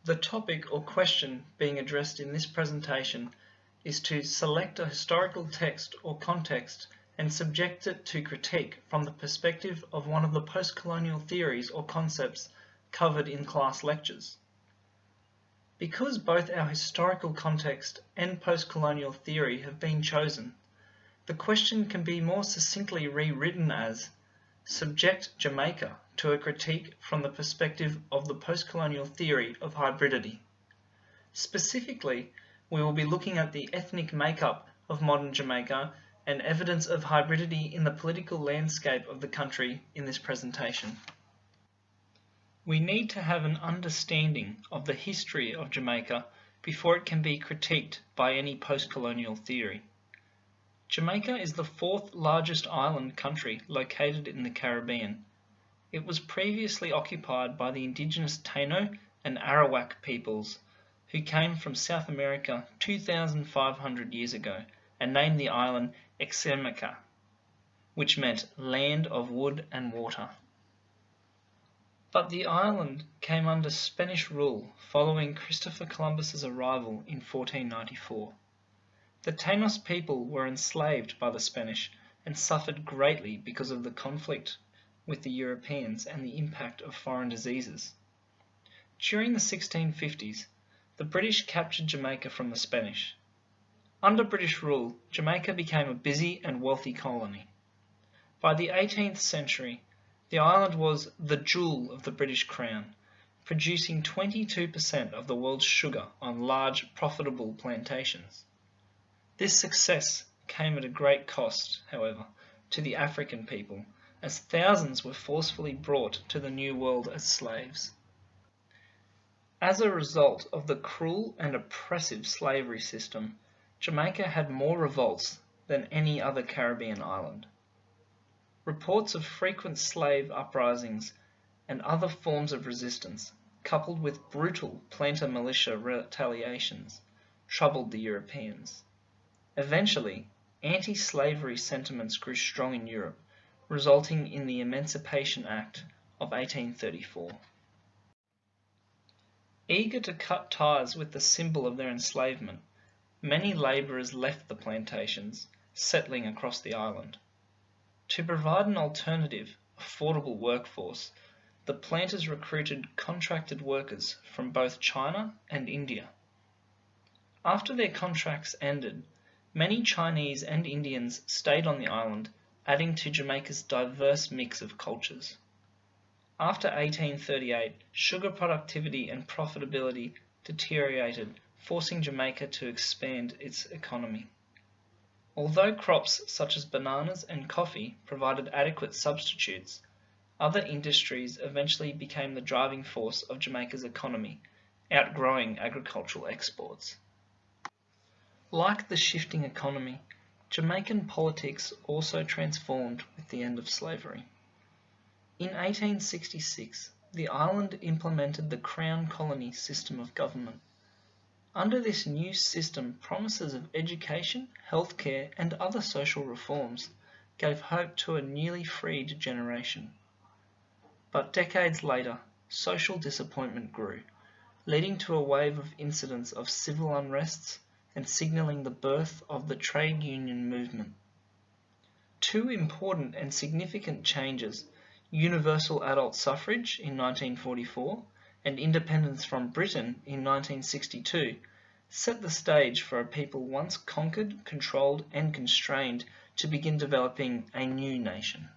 The topic or question being addressed in this presentation is to select a historical text or context and subject it to critique from the perspective of one of the postcolonial theories or concepts covered in class lectures. Because both our historical context and postcolonial theory have been chosen, the question can be more succinctly rewritten as subject Jamaica to a critique from the perspective of the postcolonial theory of hybridity. Specifically, we will be looking at the ethnic makeup of modern Jamaica and evidence of hybridity in the political landscape of the country in this presentation. We need to have an understanding of the history of Jamaica before it can be critiqued by any postcolonial theory. Jamaica is the fourth largest island country located in the Caribbean. It was previously occupied by the indigenous Taino and Arawak peoples who came from South America 2,500 years ago and named the island Exemica, which meant land of wood and water. But the island came under Spanish rule following Christopher Columbus's arrival in 1494. The Tainos people were enslaved by the Spanish and suffered greatly because of the conflict with the Europeans and the impact of foreign diseases. During the 1650s, the British captured Jamaica from the Spanish. Under British rule, Jamaica became a busy and wealthy colony. By the 18th century, the island was the jewel of the British Crown, producing 22% of the world's sugar on large, profitable plantations. This success came at a great cost, however, to the African people, as thousands were forcefully brought to the New World as slaves. As a result of the cruel and oppressive slavery system, Jamaica had more revolts than any other Caribbean island. Reports of frequent slave uprisings and other forms of resistance, coupled with brutal planter militia retaliations, troubled the Europeans. Eventually, anti-slavery sentiments grew strong in Europe, resulting in the Emancipation Act of 1834. Eager to cut ties with the symbol of their enslavement, many labourers left the plantations, settling across the island. To provide an alternative, affordable workforce, the planters recruited contracted workers from both China and India. After their contracts ended, many Chinese and Indians stayed on the island, adding to Jamaica's diverse mix of cultures. After 1838, sugar productivity and profitability deteriorated, forcing Jamaica to expand its economy. Although crops such as bananas and coffee provided adequate substitutes, other industries eventually became the driving force of Jamaica's economy, outgrowing agricultural exports. Like the shifting economy, Jamaican politics also transformed with the end of slavery. In 1866, the island implemented the Crown Colony system of government. Under this new system, promises of education, healthcare, and other social reforms gave hope to a newly freed generation. But decades later, social disappointment grew, leading to a wave of incidents of civil unrests and signalling the birth of the trade union movement. Two important and significant changes, universal adult suffrage in 1944 and independence from Britain in 1962, set the stage for a people once conquered, controlled, and constrained to begin developing a new nation.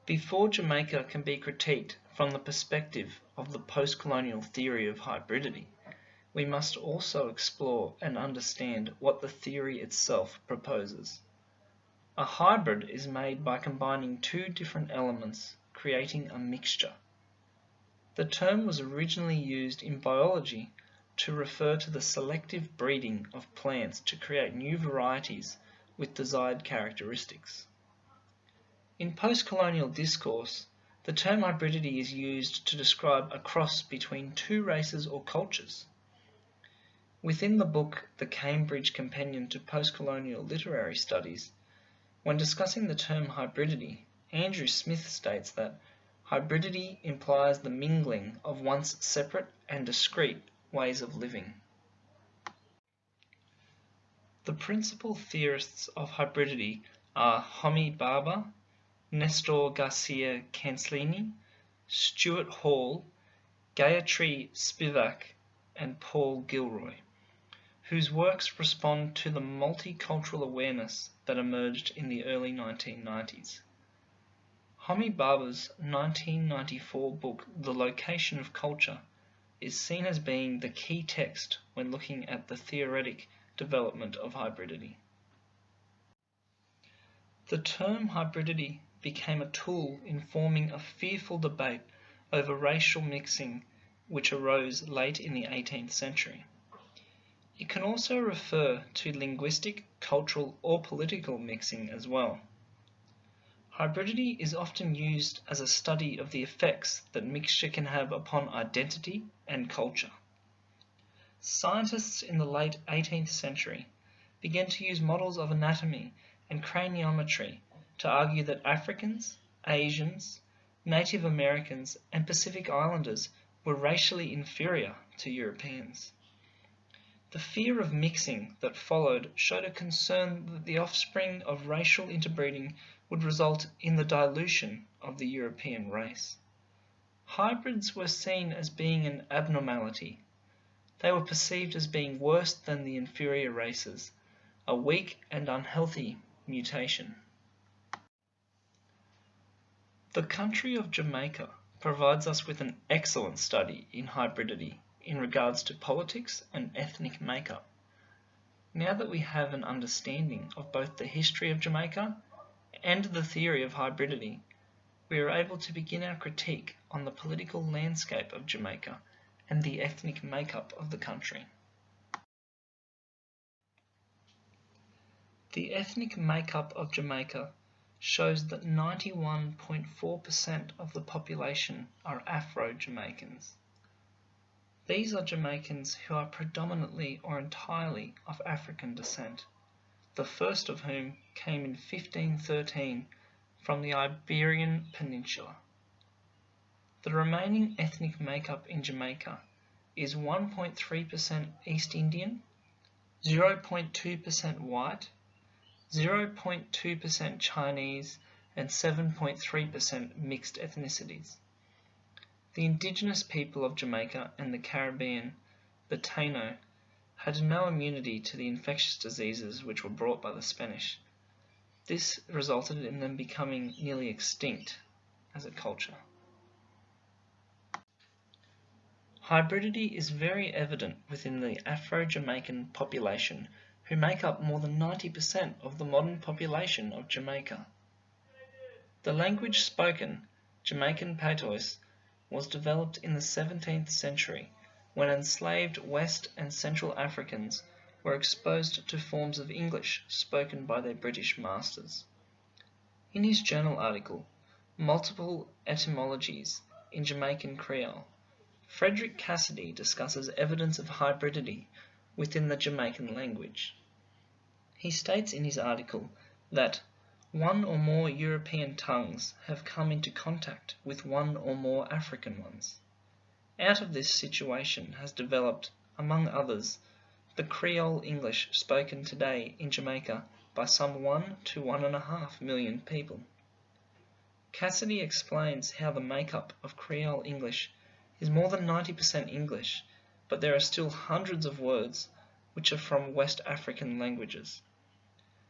Before Jamaica can be critiqued from the perspective of the postcolonial theory of hybridity, we must also explore and understand what the theory itself proposes. A hybrid is made by combining two different elements, creating a mixture. The term was originally used in biology to refer to the selective breeding of plants to create new varieties with desired characteristics. In postcolonial discourse, the term hybridity is used to describe a cross between two races or cultures. Within the book The Cambridge Companion to Postcolonial Literary Studies, when discussing the term hybridity, Andrew Smith states that Hybridity implies the mingling of once separate and discrete ways of living. The principal theorists of hybridity are Homi Bhabha, Nestor Garcia Cancelini, Stuart Hall, Gayatri Spivak, and Paul Gilroy, whose works respond to the multicultural awareness that emerged in the early 1990s. Homi Bhabha's 1994 book The Location of Culture is seen as being the key text when looking at the theoretic development of hybridity. The term hybridity became a tool in forming a fearful debate over racial mixing which arose late in the 18th century. It can also refer to linguistic, cultural, or political mixing as well. Hybridity is often used as a study of the effects that mixture can have upon identity and culture. Scientists in the late 18th century began to use models of anatomy and craniometry to argue that Africans, Asians, Native Americans, and Pacific Islanders were racially inferior to Europeans. The fear of mixing that followed showed a concern that the offspring of racial interbreeding would result in the dilution of the European race. Hybrids were seen as being an abnormality. They were perceived as being worse than the inferior races, a weak and unhealthy mutation. The country of Jamaica provides us with an excellent study in hybridity in regards to politics and ethnic makeup. Now that we have an understanding of both the history of Jamaica and the theory of hybridity, we are able to begin our critique on the political landscape of Jamaica and the ethnic makeup of the country. The ethnic makeup of Jamaica shows that 91.4% of the population are Afro-Jamaicans. These are Jamaicans who are predominantly or entirely of African descent, the first of whom came in 1513 from the Iberian Peninsula. The remaining ethnic makeup in Jamaica is 1.3% East Indian, 0.2% white, 0.2% Chinese, and 7.3% mixed ethnicities. The indigenous people of Jamaica and the Caribbean, the Taino, had no immunity to the infectious diseases which were brought by the Spanish. This resulted in them becoming nearly extinct as a culture. Hybridity is very evident within the Afro-Jamaican population, who make up more than 90% of the modern population of Jamaica. The language spoken, Jamaican patois, was developed in the 17th century when enslaved West and Central Africans were exposed to forms of English spoken by their British masters. In his journal article, Multiple Etymologies in Jamaican Creole, Frederick Cassidy discusses evidence of hybridity within the Jamaican language. He states in his article that one or more European tongues have come into contact with one or more African ones. Out of this situation has developed, among others, the Creole English spoken today in Jamaica by some 1 to 1.5 million people. Cassidy explains how the makeup of Creole English is more than 90% English, but there are still hundreds of words which are from West African languages.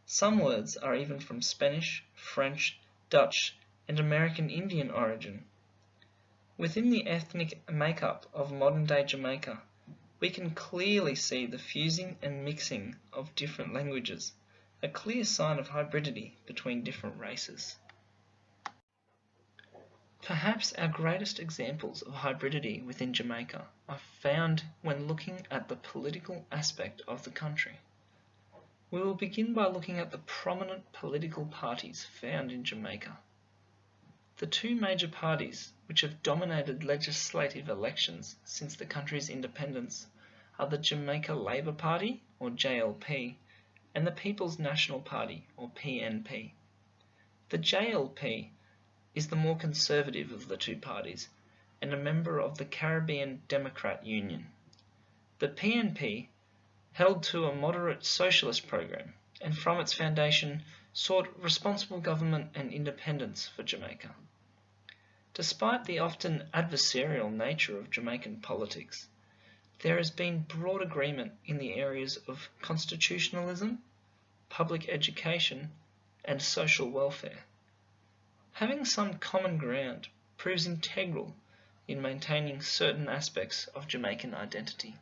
Some words are even from Spanish, French, Dutch, and American Indian origin. Within the ethnic makeup of modern-day Jamaica, we can clearly see the fusing and mixing of different languages, a clear sign of hybridity between different races. Perhaps our greatest examples of hybridity within Jamaica are found when looking at the political aspect of the country. We will begin by looking at the prominent political parties found in Jamaica. The two major parties which have dominated legislative elections since the country's independence are the Jamaica Labour Party, or JLP, and the People's National Party, or PNP. The JLP is the more conservative of the two parties and a member of the Caribbean Democrat Union. The PNP held to a moderate socialist program and from its foundation sought responsible government and independence for Jamaica. Despite the often adversarial nature of Jamaican politics, there has been broad agreement in the areas of constitutionalism, public education, and social welfare. Having some common ground proves integral in maintaining certain aspects of Jamaican identity.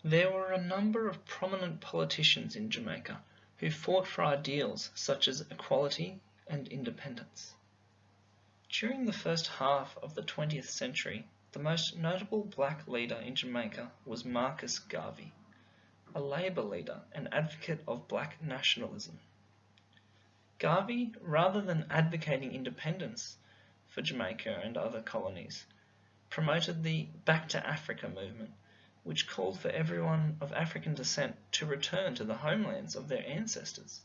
There were a number of prominent politicians in Jamaica who fought for ideals such as equality and independence. During the first half of the 20th century, the most notable black leader in Jamaica was Marcus Garvey, a Labour leader and advocate of black nationalism. Garvey, rather than advocating independence for Jamaica and other colonies, promoted the Back to Africa movement, which called for everyone of African descent to return to the homelands of their ancestors.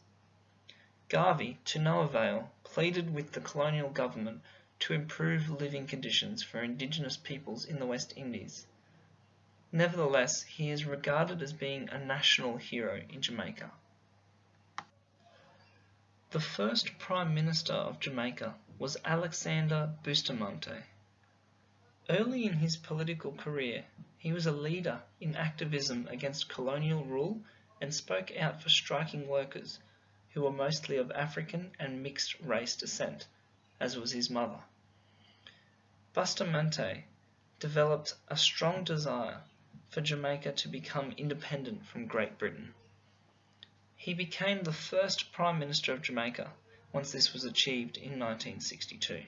Garvey, to no avail, pleaded with the colonial government to improve living conditions for indigenous peoples in the West Indies. Nevertheless, he is regarded as being a national hero in Jamaica. The first Prime Minister of Jamaica was Alexander Bustamante. Early in his political career, he was a leader in activism against colonial rule and spoke out for striking workers who were mostly of African and mixed race descent, as was his mother. Bustamante developed a strong desire for Jamaica to become independent from Great Britain. He became the first Prime Minister of Jamaica once this was achieved in 1962.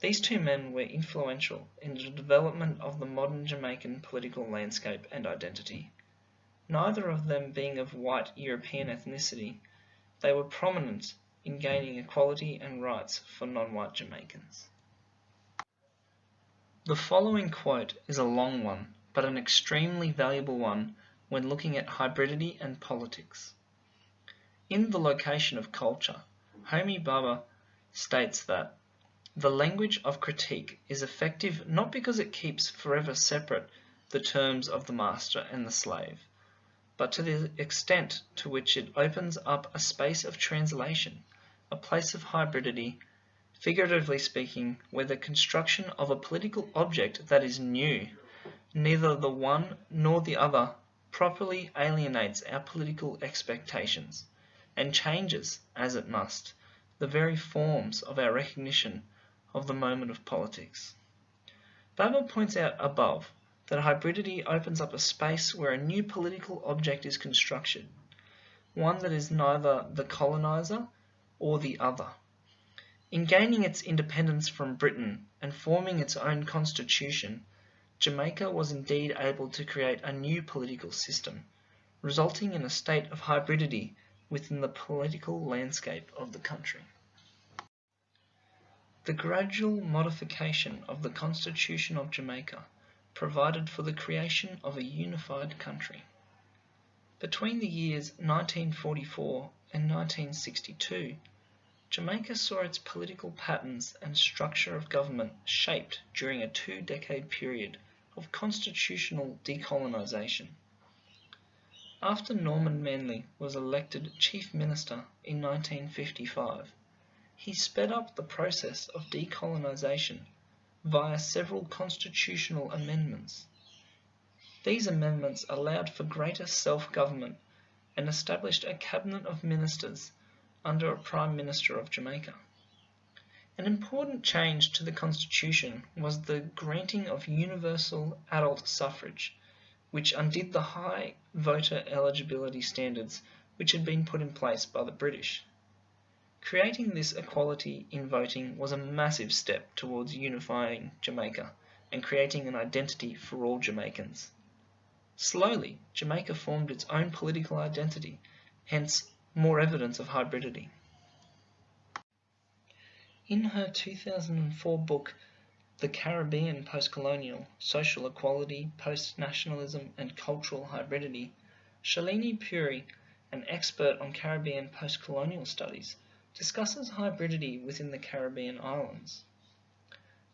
These two men were influential in the development of the modern Jamaican political landscape and identity. Neither of them being of white European ethnicity, they were prominent in gaining equality and rights for non-white Jamaicans. The following quote is a long one, but an extremely valuable one when looking at hybridity and politics. In The Location of Culture, Homi Bhabha states that the language of critique is effective not because it keeps forever separate the terms of the master and the slave, but to the extent to which it opens up a space of translation, a place of hybridity, figuratively speaking, where the construction of a political object that is new, neither the one nor the other properly alienates our political expectations, and changes, as it must, the very forms of our recognition of the moment of politics. Bhabha points out above that hybridity opens up a space where a new political object is constructed, one that is neither the colonizer or the other. In gaining its independence from Britain and forming its own constitution, Jamaica was indeed able to create a new political system, resulting in a state of hybridity within the political landscape of the country. The gradual modification of the Constitution of Jamaica provided for the creation of a unified country. Between the years 1944 and 1962, Jamaica saw its political patterns and structure of government shaped during a 2-decade period of constitutional decolonisation. After Norman Manley was elected Chief Minister in 1955, he sped up the process of decolonisation via several constitutional amendments. These amendments allowed for greater self-government and established a cabinet of ministers under a Prime Minister of Jamaica. An important change to the Constitution was the granting of universal adult suffrage, which undid the high voter eligibility standards which had been put in place by the British. Creating this equality in voting was a massive step towards unifying Jamaica and creating an identity for all Jamaicans. Slowly, Jamaica formed its own political identity, hence more evidence of hybridity. In her 2004 book, The Caribbean Postcolonial, Social Equality, Post-Nationalism and Cultural Hybridity, Shalini Puri, an expert on Caribbean postcolonial studies, discusses hybridity within the Caribbean islands.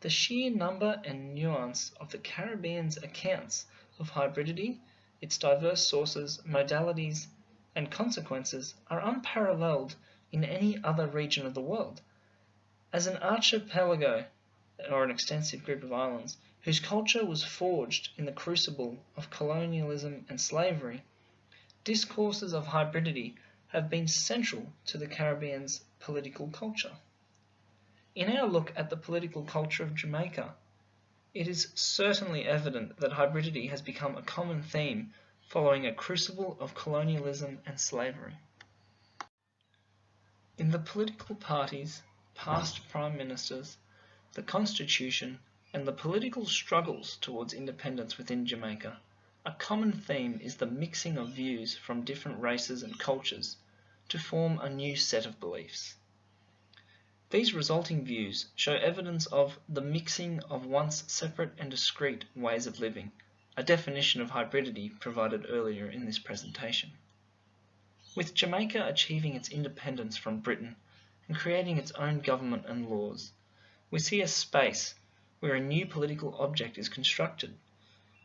The sheer number and nuance of the Caribbean's accounts of hybridity, its diverse sources, modalities, and consequences are unparalleled in any other region of the world. As an archipelago, or an extensive group of islands, whose culture was forged in the crucible of colonialism and slavery, discourses of hybridity have been central to the Caribbean's political culture. In our look at the political culture of Jamaica, it is certainly evident that hybridity has become a common theme following a crucible of colonialism and slavery. In the political parties, past prime ministers, the constitution, and the political struggles towards independence within Jamaica, a common theme is the mixing of views from different races and cultures to form a new set of beliefs. These resulting views show evidence of the mixing of once separate and discrete ways of living, a definition of hybridity provided earlier in this presentation. With Jamaica achieving its independence from Britain and creating its own government and laws, we see a space where a new political object is constructed,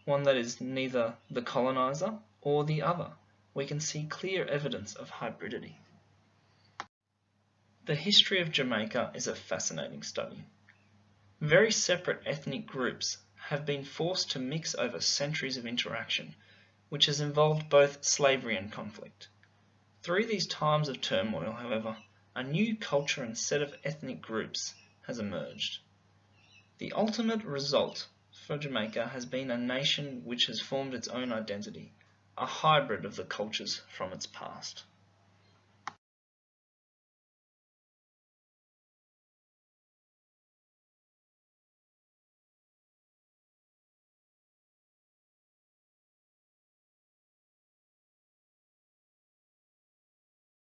one that is neither the colonizer or the other. We can see clear evidence of hybridity. The history of Jamaica is a fascinating study. Very separate ethnic groups have been forced to mix over centuries of interaction, which has involved both slavery and conflict. Through these times of turmoil, however, a new culture and set of ethnic groups has emerged. The ultimate result for Jamaica has been a nation which has formed its own identity, a hybrid of the cultures from its past.